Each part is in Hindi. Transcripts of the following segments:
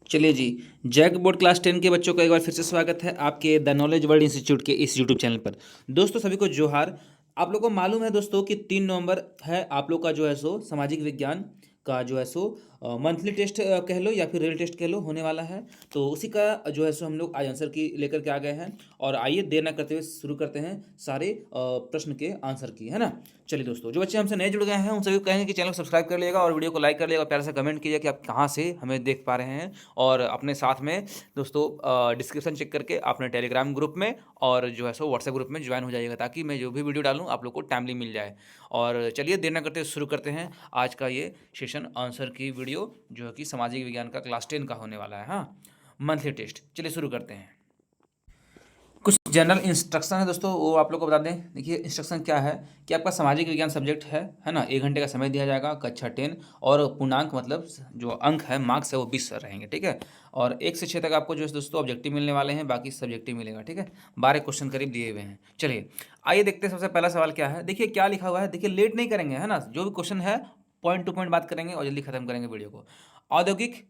चलिए जी। जैक बोर्ड क्लास 10 के बच्चों का एक बार फिर से स्वागत है आपके द नॉलेज वर्ल्ड इंस्टीट्यूट के इस यूट्यूब चैनल पर। दोस्तों सभी को जोहार। आप लोग को मालूम है दोस्तों कि 3 नवंबर है आप लोग का जो है सो सामाजिक विज्ञान का जो है सो मंथली टेस्ट कह लो या फिर रियल टेस्ट कह लो होने वाला है। तो उसी का जो है सो हम लोग आज आंसर की लेकर के आ गए हैं। और आइए देर न करते हुए शुरू करते हैं सारे प्रश्न के आंसर की, है ना। चलिए दोस्तों, जो बच्चे हमसे नए जुड़ गए हैं उन सभी को कहेंगे कि चैनल को सब्सक्राइब कर लिएगा और वीडियो को लाइक कर लिएगा, प्यार से कमेंट कीजिए कि आप कहाँ से हमें देख पा रहे हैं। और अपने साथ में दोस्तों डिस्क्रिप्शन चेक करके अपने टेलीग्राम ग्रुप में और जो है सो व्हाट्सएप ग्रुप में ज्वाइन हो जाइएगा, ताकि मैं जो भी वीडियो डालूँ आप लोग को टाइमली मिल जाए। और चलिए देर न करते हुए शुरू करते हैं आज का ये सेशन आंसर की वीडियो, जो है कि सामाजिक विज्ञान का क्लास 10 का होने वाला है। हाँ, मंथली टेस्ट। चलिए शुरू करते हैं। कुछ जनरल इंस्ट्रक्शन है दोस्तों, वो आप लोग को बता दें। देखिए इंस्ट्रक्शन क्या है कि आपका सामाजिक विज्ञान सब्जेक्ट है ना। 1 घंटे का समय दिया जाएगा, कक्षा 10। और पूर्णांक मतलब जो अंक है, मार्क्स है, वो 20 रहेंगे, ठीक है। और 1 से 6 तक आपको जो है दोस्तों ऑब्जेक्टिव मिलने वाले हैं, बाकी सब्जेक्टिव मिलेगा, ठीक है। 12 क्वेश्चन करीब दिए हुए हैं। चलिए आइए देखते हैं सबसे पहला सवाल क्या है। देखिए क्या लिखा हुआ है, देखिए लेट नहीं करेंगे, है ना। जो भी क्वेश्चन है पॉइंट टू पॉइंट बात करेंगे और जल्दी खत्म करेंगे वीडियो को। औद्योगिक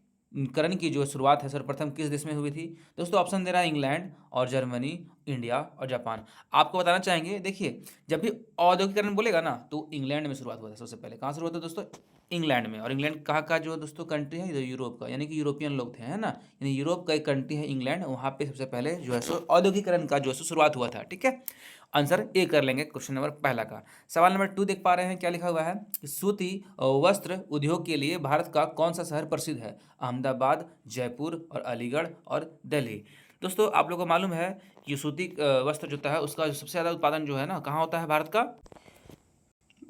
करण की जो शुरुआत है सर्वप्रथम किस देश में हुई थी। दोस्तों ऑप्शन दे रहा है इंग्लैंड और जर्मनी, इंडिया और जापान। आपको बताना चाहेंगे, देखिए जब भी औद्योगिकरण बोलेगा ना तो इंग्लैंड में शुरुआत हुआ था सबसे पहले। कहाँ शुरुआत हुआ दोस्तों? इंग्लैंड में। और इंग्लैंड कहाँ का जो दोस्तों कंट्री है? यूरोप का, यानी कि यूरोपियन लोग थे, है ना। यानी यूरोप का एक कंट्री है इंग्लैंड, वहाँ पे सबसे पहले जो है सो औद्योगिकरण का जो है सो शुरुआत हुआ था, ठीक है। आंसर ए कर लेंगे क्वेश्चन नंबर पहला का। सवाल नंबर 2 देख पा रहे हैं, क्या लिखा हुआ है कि सूती वस्त्र उद्योग के लिए भारत का कौन सा शहर प्रसिद्ध है। अहमदाबाद, जयपुर और अलीगढ़ और दिल्ली। दोस्तों आप लोगों को मालूम है कि सूती वस्त्र जो होता है उसका सबसे ज़्यादा उत्पादन जो है ना कहाँ होता है भारत का?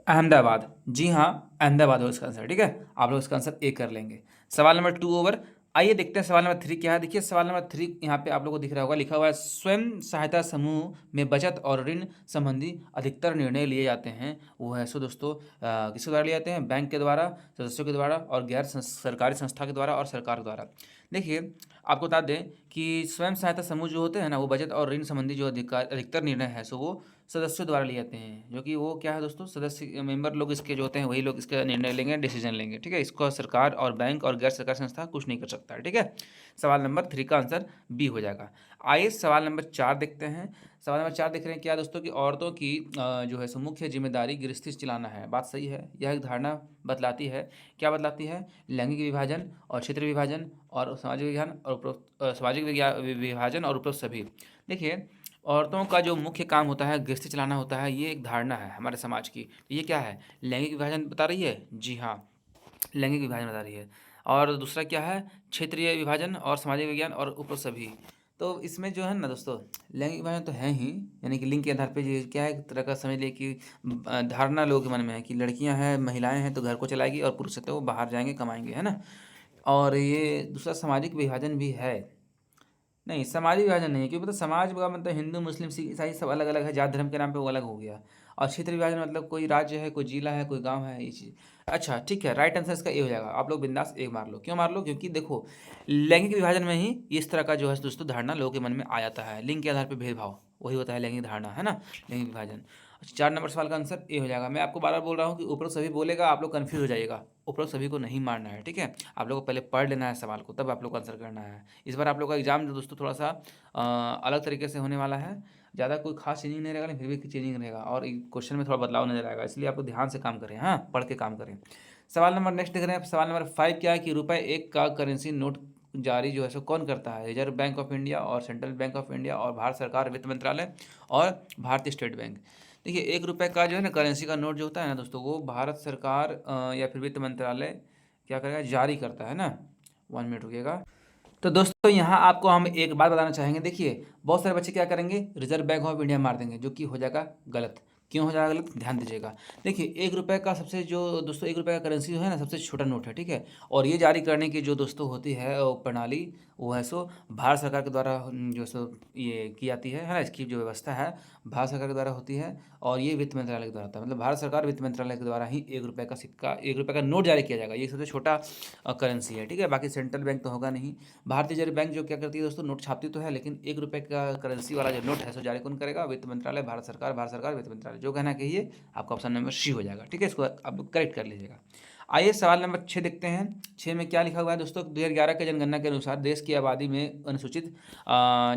अहमदाबाद। जी हाँ, अहमदाबाद हो इसका आंसर, ठीक है। आप लोग इसका आंसर ए कर लेंगे। सवाल नंबर 2 ओवर। आइए देखते हैं सवाल नंबर 3 क्या है। देखिए सवाल नंबर 3 यहाँ पे आप लोगों को दिख रहा होगा, लिखा हुआ है स्वयं सहायता समूह में बचत और ऋण संबंधी अधिकतर निर्णय लिए जाते हैं। वो है सो दोस्तों किसके द्वारा लिए जाते हैं? बैंक के द्वारा, सदस्यों के द्वारा और गैर सरकारी संस्था के द्वारा और सरकार द्वारा। देखिए आपको बता दें कि स्वयं सहायता समूह जो होते हैं ना, वो बचत और ऋण संबंधी जो अधिकतर निर्णय है सो वो सदस्यों द्वारा लिए जाते हैं। जो कि वो क्या है दोस्तों, सदस्य मेंबर लोग इसके जो होते हैं वही लोग इसका निर्णय लेंगे, डिसीजन लेंगे, ठीक है। इसको सरकार और बैंक और गैर सरकारी संस्था कुछ नहीं कर सकता है, ठीक है। सवाल नंबर 3 का आंसर बी हो जाएगा। आइए सवाल नंबर 4 देखते हैं। सवाल नंबर 4 देख रहे हैं क्या दोस्तों कि औरतों की जो है सो मुख्य जिम्मेदारी गृहस्थी चलाना है। बात सही है, यह एक धारणा बतलाती है। क्या बतलाती है? लैंगिक विभाजन और क्षेत्र विभाजन और सामाजिक विज्ञान और सामाजिक विभाजन और उपरोक्त सभी। देखिए औरतों का जो मुख्य काम होता है गृहस्थी चलाना होता है, ये एक धारणा है हमारे समाज की। तो ये क्या है? लैंगिक विभाजन बता रही है। जी हाँ, लैंगिक विभाजन बता रही है। और दूसरा क्या है? क्षेत्रीय विभाजन और सामाजिक विज्ञान और उपरोक्त सभी। तो इसमें जो है ना दोस्तों लैंगिक विभाजन तो है ही, यानी कि लिंग के आधार पे ये क्या है, एक तरह का समझ लिए कि धारणा लोगों के मन में है कि लड़कियां हैं, महिलाएं हैं तो घर को चलाएगी और पुरुष है तो वो बाहर जाएंगे कमाएंगे, है ना। और ये दूसरा सामाजिक विभाजन भी है। नहीं, सामाजिक विभाजन नहीं है, क्योंकि मतलब समाज का मतलब हिंदू मुस्लिम सिख ईसाई सब अलग अलग है, जात धर्म के नाम पे वो अलग हो गया। और क्षेत्र विभाजन मतलब कोई राज्य है, कोई जिला है, कोई गांव है, ये चीज़। अच्छा ठीक है, राइट आंसर इसका ए हो जाएगा। आप लोग बिंदास ए मार लो। क्यों मार लो? क्योंकि देखो लैंगिक विभाजन में ही इस तरह का जो है दोस्तों धारणा लोगों के मन में आ जाता है। लिंग के आधार पर भेदभाव वही होता है लैंगिक धारणा, है ना, लैंगिक विभाजन। अच्छा 4 नंबर सवाल का आंसर ए हो जाएगा। मैं आपको बार बार बोल रहा हूँ कि ऊपर सभी बोलेगा, आप लोग कन्फ्यूज हो जाइएगा। ऊपर सभी को नहीं मारना है, ठीक है। आप लोग को पहले पढ़ लेना है सवाल को, तब आप लोग को आंसर करना है। इस बार आप लोग का एग्जाम दोस्तों थोड़ा सा अलग तरीके से होने वाला है। ज़्यादा कोई खास चेंजिंग नहीं रहेगा, लेकिन फिर भी चेंजिंग रहेगा और क्वेश्चन में थोड़ा बदलाव नजर आएगा, इसलिए आपको ध्यान से काम करें, हाँ, पढ़ के काम करें। सवाल नंबर नेक्स्ट देख रहे हैं। सवाल नंबर 5 क्या है कि ₹1 का करेंसी नोट जारी जो है सो कौन करता है? रिजर्व बैंक ऑफ इंडिया और सेंट्रल बैंक ऑफ इंडिया और भारत सरकार वित्त मंत्रालय और भारतीय स्टेट बैंक। देखिए ₹1 का जो है ना करेंसी का नोट जो होता है ना दोस्तों, वो भारत सरकार या फिर वित्त मंत्रालय क्या करेगा? जारी करता है ना। 1 मिनट रुकिएगा। तो दोस्तों यहाँ आपको हम एक बात बताना चाहेंगे। देखिए बहुत सारे बच्चे क्या करेंगे, रिजर्व बैंक ऑफ इंडिया मार देंगे, जो कि हो जाएगा गलत। क्यों हो जाएगा गलत? ध्यान दीजिएगा। देखिए ₹1 का सबसे जो दोस्तों ₹1 का करेंसी जो है ना सबसे छोटा नोट है, ठीक है। और ये जारी करने की जो दोस्तों होती है प्रणाली, वो है सो भारत सरकार के द्वारा जो सो ये की जाती है ना। इसकी जो व्यवस्था है भारत सरकार के द्वारा होती है और ये वित्त मंत्रालय के द्वारा होता है। मतलब भारत सरकार वित्त मंत्रालय के द्वारा ही ₹1 का सिक्का, ₹1 का नोट जारी किया जाएगा। ये सबसे छोटा करेंसी है, ठीक है। बाकी सेंट्रल बैंक तो होगा नहीं। भारतीय रिजर्व बैंक जो क्या करती है दोस्तों, नोट छापती तो है, लेकिन ₹1 का करेंसी वाला जो नोट है सो जारी कौन करेगा? वित्त मंत्रालय, भारत सरकार वित्त मंत्रालय। जो कहना कहिए आपका ऑप्शन नंबर सी हो जाएगा, ठीक है। इसको आप लोग करेक्ट कर लीजिएगा। आइए सवाल नंबर 6 देखते हैं। 6 में क्या लिखा हुआ है दोस्तों, 2011 के जनगणना के अनुसार देश की आबादी में अनुसूचित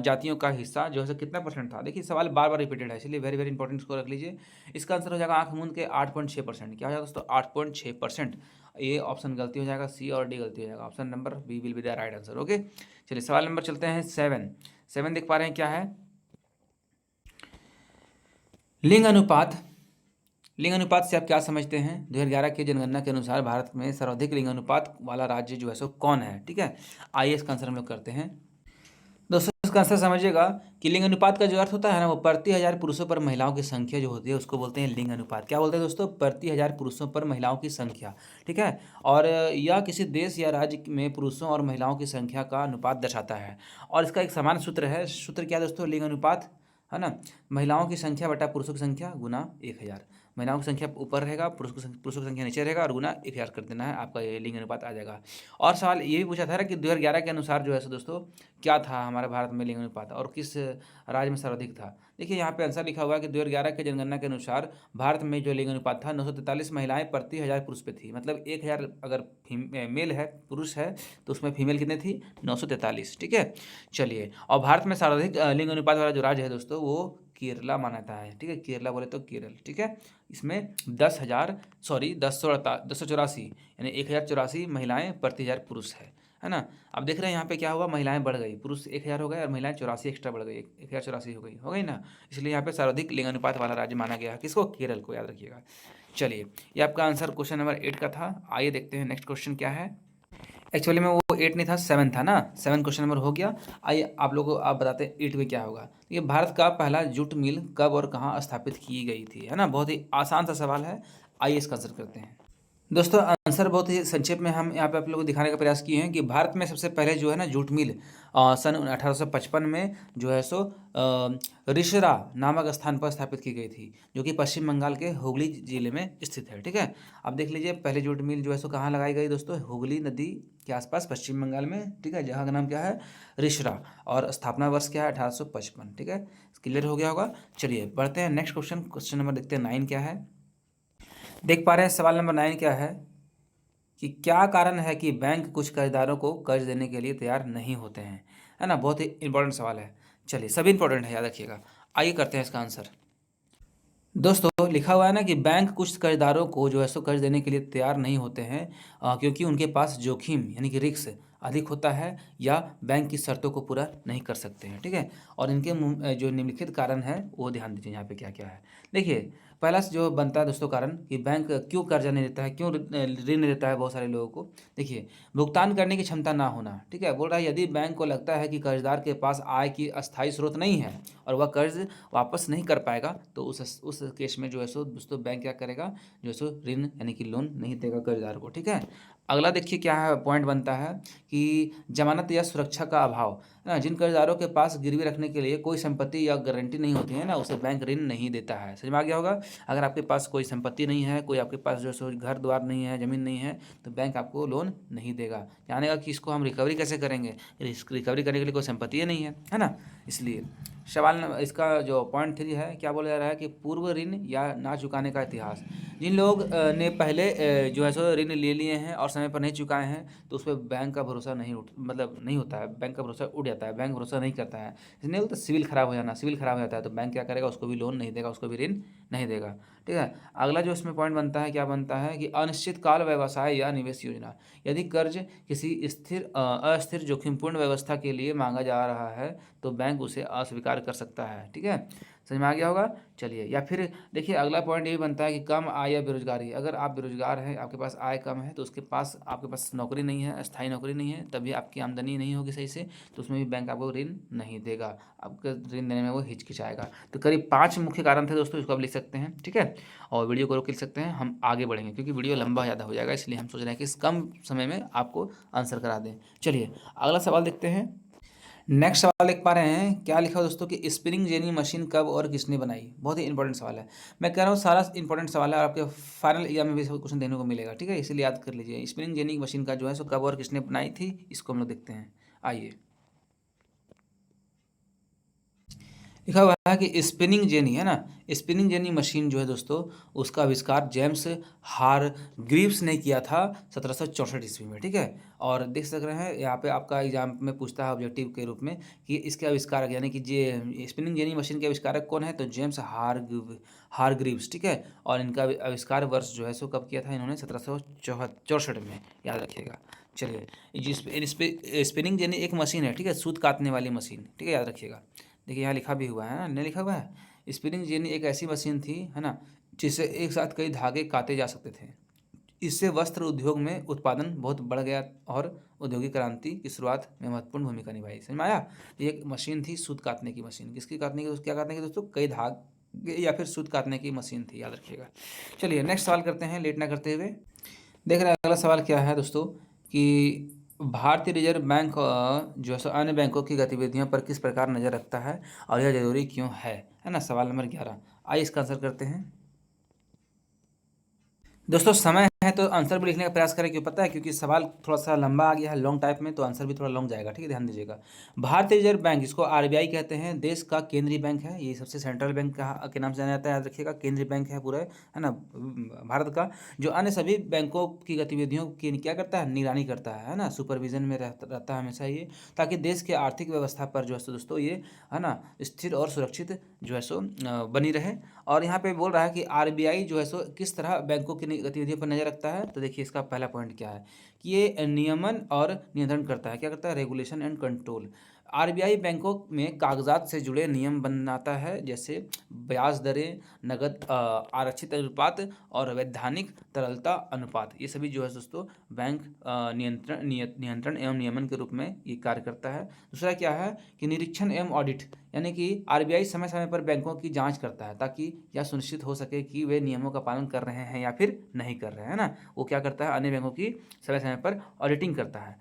जातियों का हिस्सा जो है कितना परसेंट था। देखिए सवाल बार बार रिपीटेड है, इसलिए वेरी वेरी इंपॉर्टेंट, इसको रख लीजिए। इसका आंसर हो जाएगा आंख मूंद के 8.6%। क्या हो जाएगा दोस्तों, 8.6%। ये ऑप्शन गलती हो जाएगा, सी और डी गलती हो जाएगा, option number B will be the right answer. Okay, चलिए सवाल नंबर चलते हैं 7 देख पा रहे हैं क्या है, लिंग अनुपात। लिंग अनुपात से आप क्या समझते हैं। 2011 की जनगणना के अनुसार भारत में सर्वाधिक लिंग अनुपात वाला राज्य जो है सो कौन है। ठीक है, आइए इसका आंसर हम लोग करते हैं। दोस्तों इसका आंसर समझिएगा कि लिंग अनुपात का जो अर्थ होता है ना, वो प्रति 1000 पुरुषों पर महिलाओं की संख्या जो होती है उसको बोलते हैं लिंग अनुपात। क्या बोलते हैं दोस्तों, प्रति 1000 पुरुषों पर महिलाओं की संख्या। ठीक है, और यह किसी देश या राज्य में पुरुषों और महिलाओं की संख्या का अनुपात दर्शाता है। और इसका एक समान सूत्र है, सूत्र क्या है दोस्तों, लिंग अनुपात है ना, महिलाओं की संख्या बटा पुरुषों की संख्या गुना 1000। महिलाओं की संख्या ऊपर रहेगा, पुरुषों की संख्या नीचे रहेगा, और गुना 1000 कर देना है, आपका ये लिंग अनुपात आ जाएगा। और सवाल ये भी पूछा था ना कि 2011 के अनुसार जो है सो दोस्तों क्या था हमारे भारत में लिंग अनुपात और किस राज्य में सर्वाधिक था। देखिए यहाँ पे आंसर लिखा हुआ है कि 2011 के जनगणना के अनुसार भारत में जो लिंग अनुपात था 943 महिलाएं प्रति 1000 पुरुष पे थी। मतलब 1000 अगर मेल है, पुरुष है, तो उसमें फीमेल कितने थी, 943। ठीक है, चलिए, और भारत में सर्वाधिक लिंग अनुपात वाला जो राज्य है दोस्तों वो केरला माना है। ठीक है, केरला बोले तो केरल। ठीक है, इसमें 10,084 यानी 1084 महिलाएं प्रति 1000 पुरुष है ना। अब देख रहे हैं यहाँ पे क्या हुआ, महिलाएं बढ़ गई, पुरुष 1000 हो गए और महिलाएं 84 एक्स्ट्रा बढ़ गई, 1084 हो गई ना, इसलिए यहाँ पे सर्वाधिक लिंग अनुपात वाला राज्य माना गया है किसको, केरल को, याद रखिएगा। चलिए, ये आपका आंसर क्वेश्चन नंबर 8 का था। आइए देखते हैं नेक्स्ट क्वेश्चन क्या है। एक्चुअली में वो 8 नहीं था, 7 था ना, 7 क्वेश्चन नंबर हो गया। आइए आप लोगों को आप बताते हैं 8 में क्या होगा। ये भारत का पहला जूट मिल कब और कहाँ स्थापित की गई थी, है ना, बहुत ही आसान सा सवाल है। आइए इसका आंसर करते हैं। दोस्तों आंसर बहुत ही संक्षेप में हम यहाँ पे आप लोगों को दिखाने का प्रयास किए हैं कि भारत में सबसे पहले जो है ना जूट मिल सन 1855 में जो है सो रिसरा नामक स्थान पर स्थापित की गई थी, जो कि पश्चिम बंगाल के हुगली जिले में स्थित है। ठीक है, अब देख लीजिए पहले जूट मिल जो है सो कहाँ लगाई गई दोस्तों, हुगली नदी के आसपास पश्चिम बंगाल में। ठीक है, जहाँ का नाम क्या है, रिसरा, और स्थापना वर्ष क्या है, 1855। ठीक है, क्लियर हो गया होगा। चलिए बढ़ते हैं नेक्स्ट क्वेश्चन, क्वेश्चन नंबर देखते हैं 9 क्या है। देख पा रहे हैं सवाल नंबर 9 क्या है कि क्या कारण है कि बैंक कुछ कर्जदारों को कर्ज देने के लिए तैयार नहीं होते हैं, है ना, बहुत ही इंपॉर्टेंट सवाल है। चलिए सभी इंपॉर्टेंट है, याद रखिएगा। आइए करते हैं इसका आंसर। दोस्तों लिखा हुआ है ना कि बैंक कुछ कर्जदारों को जो है सो कर्ज देने के लिए तैयार नहीं होते हैं क्योंकि उनके पास जोखिम यानी कि रिस्क अधिक होता है या बैंक की शर्तों को पूरा नहीं कर सकते हैं। ठीक है, और इनके जो निम्नलिखित कारण है वो ध्यान दीजिए यहाँ पे क्या क्या है। देखिए पहला जो बनता है दोस्तों कारण कि बैंक क्यों कर्जा नहीं देता है, क्यों ऋण नहीं देता है बहुत सारे लोगों को। देखिए भुगतान करने की क्षमता ना होना। ठीक है, बोल रहा है यदि बैंक को लगता है कि कर्जदार के पास आय की अस्थायी स्रोत नहीं है और वह कर्ज वापस नहीं कर पाएगा, तो उस केस में जो है सो दोस्तों बैंक क्या करेगा, जो है सो ऋण यानी कि लोन नहीं देगा कर्जदार को। ठीक है, अगला देखिए क्या है पॉइंट बनता है कि जमानत या सुरक्षा का अभाव, है ना, जिन कर्जदारों के पास गिरवी रखने के लिए कोई संपत्ति या गारंटी नहीं होती है ना, उसे बैंक ऋण नहीं देता है। समझ में आ गया होगा। अगर आपके पास कोई संपत्ति नहीं है, कोई आपके पास जो है सो घर द्वार नहीं है, ज़मीन नहीं है, तो बैंक आपको लोन नहीं देगा। जानेगा कि इसको हम रिकवरी कैसे करेंगे, रिकवरी करने के लिए कोई संपत्ति ही नहीं है ना, इसलिए। सवाल इसका जो पॉइंट 3 है, क्या बोला जा रहा है कि पूर्व ऋण या ना चुकाने का इतिहास। जिन लोग ने पहले जो है सो ऋण ले लिए हैं और समय पर नहीं चुकाए हैं, तो उस पर बैंक का भरोसा नहीं होता है, बैंक का भरोसा उठ जाता है, बैंक भरोसा नहीं करता है, इसलिए तो सिविल खराब हो जाना, सिविल खराब हो जाता है, तो बैंक क्या करेगा, उसको भी लोन नहीं देगा, उसको भी ऋण नहीं देगा। ठीक है, अगला जो इसमें पॉइंट बनता है क्या बनता है कि अनिश्चित काल व्यवसाय या निवेश योजना। यदि कर्ज किसी अस्थिर जोखिमपूर्ण व्यवस्था के लिए मांगा जा रहा है, तो बैंक उसे अस्वीकार कर सकता है। ठीक है, समझ में आ गया होगा। चलिए, या फिर देखिए अगला पॉइंट ये भी बनता है कि कम आय या बेरोजगारी। अगर आप बेरोजगार हैं, आपके पास आय कम है, तो आपके पास नौकरी नहीं है, स्थायी नौकरी नहीं है, तभी आपकी आमदनी नहीं होगी सही से, तो उसमें भी बैंक आपको ऋण नहीं देगा, आपको ऋण देने में वो हिचकिचाएगा। तो करीब 5 मुख्य कारण थे दोस्तों, इसको आप लिख सकते हैं। ठीक है, और वीडियो को रोक लिख सकते हैं, हम आगे बढ़ेंगे क्योंकि वीडियो लंबा ज़्यादा हो जाएगा, इसलिए हम सोच रहे हैं कि इस कम समय में आपको आंसर करा दें। चलिए अगला सवाल देखते हैं। नेक्स्ट सवाल लिख पा रहे हैं, क्या लिखा दोस्तों कि स्पिनिंग जेनी मशीन कब और किसने बनाई। बहुत ही इंपॉर्टेंट सवाल है, मैं कह रहा हूँ सारा इंपॉर्टेंट सवाल है और आपके फाइनल एग्जाम में भी क्वेश्चन देने को मिलेगा। ठीक है, इसलिए याद कर लीजिए स्पिनिंग जेनी मशीन का जो है सो कब और किसने बनाई थी, इसको हम लोग देखते हैं। आइए लिखा हुआ है कि स्पिनिंग जेनी है ना, स्पिनिंग जेनी मशीन जो है दोस्तों, उसका आविष्कार जेम्स हारग्रीव्स ने किया था 1764 ईस्वी में, ठीक है। और देख सक रहे हैं यहाँ पे आपका एग्जाम में पूछता है ऑब्जेक्टिव के रूप में कि इसके आविष्कारक यानी कि जे स्पिनिंग जेनी मशीन के आविष्कारक कौन है, तो जेम्स हारग्रीव्स, ठीक है। और इनका आविष्कार वर्ष जो है सो कब किया था इन्होंने, 1764 में, याद रखिएगा। चलिए, स्पिनिंग जेनी एक मशीन है, ठीक है, सूत काटने वाली मशीन, ठीक है, याद रखिएगा। देखिए यहाँ लिखा भी हुआ है ना, नहीं लिखा हुआ है, स्पिनिंग जेनी एक ऐसी मशीन थी, है ना, जिससे एक साथ कई धागे काटे जा सकते थे। इससे वस्त्र उद्योग में उत्पादन बहुत बढ़ गया और औद्योगिक क्रांति की शुरुआत में महत्वपूर्ण भूमिका निभाई। समझ में आया? ये एक मशीन थी सूत काटने की मशीन, किसकी काटने की, क्या काटने की दोस्तों, कई धागे या फिर सूत काटने की मशीन थी, याद रखिएगा। चलिए नेक्स्ट सवाल करते हैं लेट ना करते हुए। देख रहे हैं अगला सवाल क्या है दोस्तों, कि भारतीय रिजर्व बैंक जो है सो अन्य बैंकों की गतिविधियों पर किस प्रकार नज़र रखता है और यह जरूरी क्यों है ना, सवाल नंबर 11। आइए इसका आंसर करते हैं दोस्तों। समय है तो आंसर भी लिखने का प्रयास करें, क्यों पता है, क्योंकि सवाल थोड़ा सा लंबा आ गया है, लॉन्ग टाइप में, तो आंसर भी थोड़ा लॉन्ग जाएगा, ठीक है, ध्यान दीजिएगा। भारतीय रिजर्व बैंक, जिसको आरबीआई कहते हैं, देश का केंद्रीय बैंक है, ये सबसे सेंट्रल बैंक के नाम से जाना जाता है, याद रखिएगा, केंद्रीय बैंक है पूरा, है ना, भारत का, जो अन्य सभी बैंकों की गतिविधियों की क्या करता है, निगरानी करता है ना, सुपरविजन में रहता है हमेशा ये, ताकि देश के आर्थिक व्यवस्था पर जो है सो दोस्तों ये, है ना, स्थिर और सुरक्षित जो है सो बनी रहे। और यहाँ पे बोल रहा है कि आरबीआई जो है सो किस तरह बैंकों की गतिविधियों पर नजर रखता है, तो देखिए इसका पहला पॉइंट क्या है कि ये नियमन और नियंत्रण करता है, क्या करता है, रेगुलेशन एंड कंट्रोल। आरबीआई बैंकों में कागजात से जुड़े नियम बनाता है, जैसे ब्याज दरें, नगद आरक्षित अनुपात और वैधानिक तरलता अनुपात, ये सभी जो है दोस्तों बैंक नियंत्रण एवं नियमन के रूप में ये कार्य करता है। दूसरा क्या है कि निरीक्षण एवं ऑडिट, यानी कि आरबीआई समय समय पर बैंकों की जांच करता है, ताकि यह सुनिश्चित हो सके कि वे नियमों का पालन कर रहे हैं या फिर नहीं कर रहे हैं ना। वो क्या करता है, अन्य बैंकों की समय समय पर ऑडिटिंग करता है।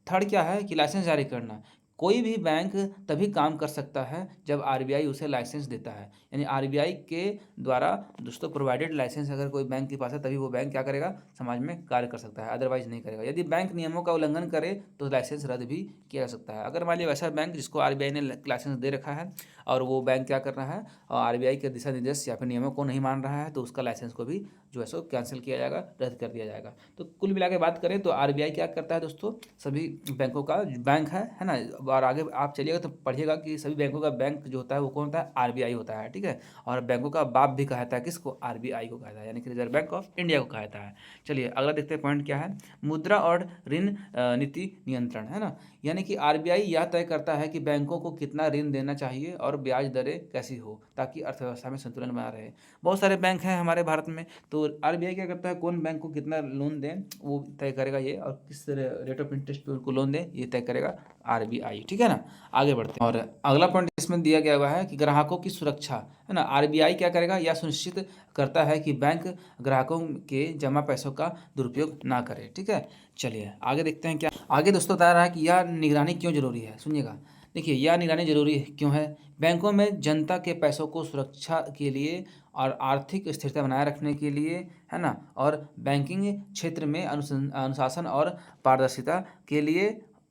थर्ड क्या है कि लाइसेंस जारी करना। कोई भी बैंक तभी काम कर सकता है जब आरबीआई उसे लाइसेंस देता है, यानी आरबीआई के द्वारा दोस्तों प्रोवाइडेड लाइसेंस अगर कोई बैंक के पास है, तभी वो बैंक क्या करेगा, समाज में कार्य कर सकता है, अदरवाइज नहीं करेगा। यदि बैंक नियमों का उल्लंघन करे तो लाइसेंस रद्द भी किया जा सकता है। अगर मान लीजिए वैसा बैंक जिसको आरबीआई ने लाइसेंस दे रखा है और वो बैंक क्या कर रहा है, आरबीआई के दिशा निर्देश या फिर नियमों को नहीं मान रहा है, तो उसका लाइसेंस को भी जो है सो कैंसिल किया जाएगा, रद्द कर दिया जाएगा। तो कुल मिला के बात करें तो आरबीआई क्या करता है दोस्तों, सभी बैंकों का बैंक है ना। और आगे आप चलिएगा तो पढ़िएगा कि सभी बैंकों का बैंक जो होता है वो कौन होता है, आरबीआई होता है, ठीक है। और बैंकों का बाप भी कहता है किसको, आरबीआई को कहता है, यानी कि रिजर्व बैंक ऑफ इंडिया को कहता है। चलिए अगला देखते हैं पॉइंट क्या है, मुद्रा और ऋण नीति नियंत्रण, है ना। यानी कि आरबीआई यह तय करता है कि बैंकों को कितना ऋण देना चाहिए और ब्याज दरें कैसी हो, ताकि अर्थव्यवस्था में संतुलन बना रहे। बहुत सारे बैंक हैं हमारे भारत में, तो आरबीआई क्या करता है, कौन बैंक को कितना लोन दें वो तय करेगा ये, और किस रेट ऑफ इंटरेस्ट पे उनको लोन दें ये तय करेगा आरबीआई, ठीक है ना। आगे बढ़ते हैं, और अगला पॉइंट इसमें दिया गया हुआ है कि ग्राहकों की सुरक्षा, है ना। आरबीआई क्या करेगा, यह सुनिश्चित करता है कि बैंक ग्राहकों के जमा पैसों का दुरुपयोग ना करे, ठीक है। चलिए आगे देखते हैं क्या आगे दोस्तों बता रहा है कि यह निगरानी क्यों जरूरी है, सुनिएगा। देखिए यह निगरानी जरूरी क्यों है, बैंकों में जनता के पैसों को सुरक्षा के लिए और आर्थिक स्थिरता बनाए रखने के लिए, है ना, और बैंकिंग क्षेत्र में अनुशासन और पारदर्शिता के लिए,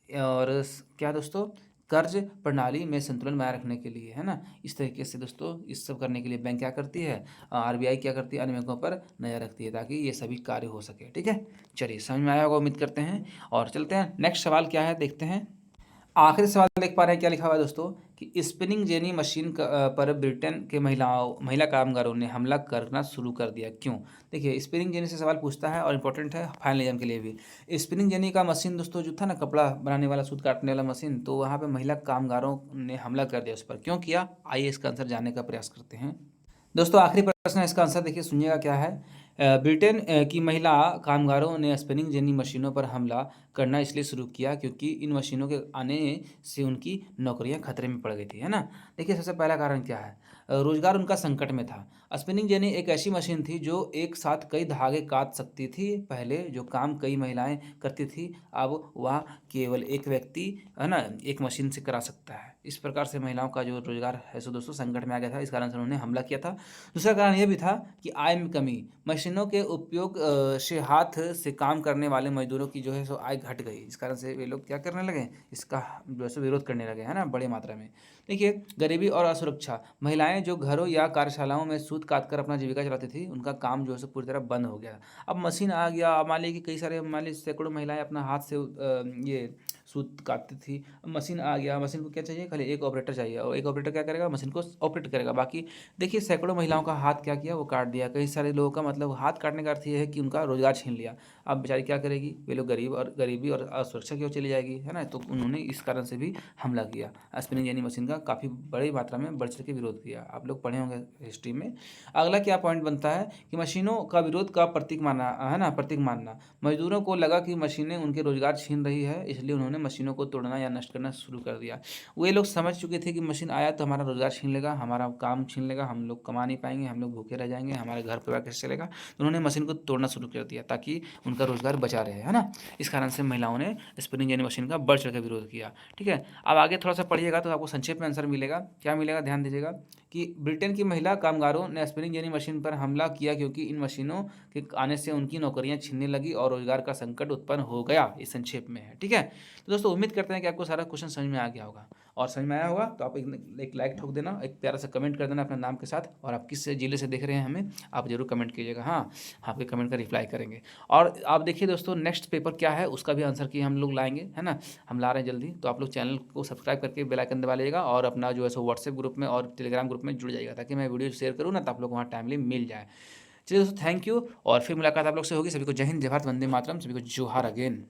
और क्या दोस्तों, कर्ज प्रणाली में संतुलन बनाए रखने के लिए, है ना। इस तरीके से दोस्तों इस सब करने के लिए बैंक क्या करती है, आरबीआई क्या करती है, अन्य बैंकों पर नज़र रखती है, ताकि ये सभी कार्य हो सके, ठीक है। चलिए समझ में आया होगा उम्मीद करते हैं, और चलते हैं नेक्स्ट सवाल क्या है देखते हैं। आखिरी सवाल देख पा रहे हैं क्या लिखा हुआ है दोस्तों, कि स्पिनिंग जेनी मशीन पर ब्रिटेन के महिला कामगारों ने हमला करना शुरू कर दिया, क्यों। देखिए स्पिनिंग जेनी से सवाल पूछता है और इंपॉर्टेंट है फाइनल एग्जाम के लिए भी। स्पिनिंग जेनी का मशीन दोस्तों जो था ना, कपड़ा बनाने वाला, सूत काटने वाला मशीन, तो वहाँ पे महिला कामगारों ने हमला कर दिया उस पर, क्यों किया, आइए इसका आंसर जानने का प्रयास करते हैं। दोस्तों आखिरी प्रश्न है, इसका आंसर देखिए, सुनिएगा क्या है। ब्रिटेन की महिला कामगारों ने स्पिनिंग जेनी मशीनों पर हमला करना इसलिए शुरू किया क्योंकि इन मशीनों के आने से उनकी नौकरियां खतरे में पड़ गई थी, है ना। देखिए सबसे पहला कारण क्या है, रोजगार उनका संकट में था। स्पिनिंग जेनी एक ऐसी मशीन थी जो एक साथ कई धागे काट सकती थी। पहले जो काम कई महिलाएं करती थी, अब वह केवल एक व्यक्ति, है ना, एक मशीन से करा सकता है। इस प्रकार से महिलाओं का जो रोजगार है सो दोस्तों संकट में आ गया था। इस कारण से उन्होंने हमला किया था। दूसरा कारण यह भी था कि आय में कमी। मशीनों के उपयोग से हाथ से काम करने वाले मजदूरों की जो है सो आय घट गई। इस कारण से वे लोग क्या करने लगे, इसका जो है सो विरोध करने लगे, है ना, बड़े मात्रा में। देखिए, गरीबी और असुरक्षा। महिलाएं जो घरों या कार्यशालाओं में सूत काट कर अपना जीविका चलाती थी, उनका काम जो है सो पूरी तरह बंद हो गया। अब मशीन आ गया। अब मान लीजिए कि कई सारे, मान लीजिए सैकड़ों महिलाएं अपना हाथ से ये सूत काटती थी। अब मशीन आ गया। मशीन को क्या चाहिए, खाली एक ऑपरेटर चाहिए, और एक ऑपरेटर क्या करेगा, मशीन को ऑपरेट करेगा। बाकी देखिए, सैकड़ों महिलाओं का हाथ क्या किया, वो काट दिया। कई सारे लोगों का मतलब हाथ काटने का अर्थ ये है कि उनका रोजगार छीन लिया। अब बेचारी क्या करेगी, वे लोग गरीबी और असुरक्षा की ओर चली जाएगी, है ना। तो उन्होंने इस कारण से भी हमला किया। स्पिनिंग जेनी मशीन का काफ़ी बड़ी मात्रा में बढ़ चढ़ के विरोध किया। आप लोग पढ़े होंगे हिस्ट्री में। अगला क्या पॉइंट बनता है कि मशीनों का विरोध का प्रतीक माना, है ना, प्रतीक मानना। मजदूरों को लगा कि मशीनें उनके रोजगार छीन रही है, इसलिए उन्होंने मशीनों को तोड़ना या नष्ट करना शुरू कर दिया। वे लोग समझ चुके थे कि मशीन आया तो हमारा रोजगार छीन लेगा, हमारा काम छीन लेगा, हम लोग कमा नहीं पाएंगे, हम लोग भूखे रह जाएंगे, हमारे घर परिवार कैसे चलेगा। तो उन्होंने मशीन को तोड़ना शुरू कर दिया ताकि उनका रोजगार बचा रहे, है ना। इस कारण से महिलाओं ने स्पिनिंग जेनी मशीन का बढ़ चढ़ कर विरोध किया। ठीक है, अब आगे थोड़ा सा पढ़िएगा तो आपको संक्षेप में आंसर मिलेगा। क्या मिलेगा, ध्यान दीजिएगा कि ब्रिटेन की महिला कामगारों ने स्पिनिंग जेनी मशीन पर हमला किया क्योंकि इन मशीनों के आने से उनकी नौकरियां छीनने लगी और रोजगार का संकट उत्पन्न हो गया। इस संक्षेप में है। ठीक है, तो दोस्तों उम्मीद करते हैं कि आपको सारा क्वेश्चन समझ में आ गया होगा, और समझ में आया होगा तो आप एक लाइक ठोक देना, एक प्यारा सा कमेंट कर देना अपने नाम के साथ, और आप किस जिले से देख रहे हैं हमें आप जरूर कमेंट कीजिएगा। हाँ, आपके कमेंट का रिप्लाई करेंगे। और आप देखिए दोस्तों, नेक्स्ट पेपर क्या है उसका भी आंसर की हम लोग लाएंगे, है ना, हम ला रहे हैं जल्दी। तो आप लोग चैनल को सब्सक्राइब करके बेल आइकन दबा लीजिएगा, और अपना जो है सो व्हाट्सएप ग्रुप में और टेलीग्राम ग्रुप में जुड़ जाइएगा, ताकि मैं वीडियो शेयर करूँ ना तो आप लोग वहाँ टाइमली मिल जाए। चलिए दोस्तों, थैंक यू, और फिर मुलाकात आप लोग से होगी। सभी को जय हिंद, जय भारत, वंदे मातरम, सभी को जोहार अगेन।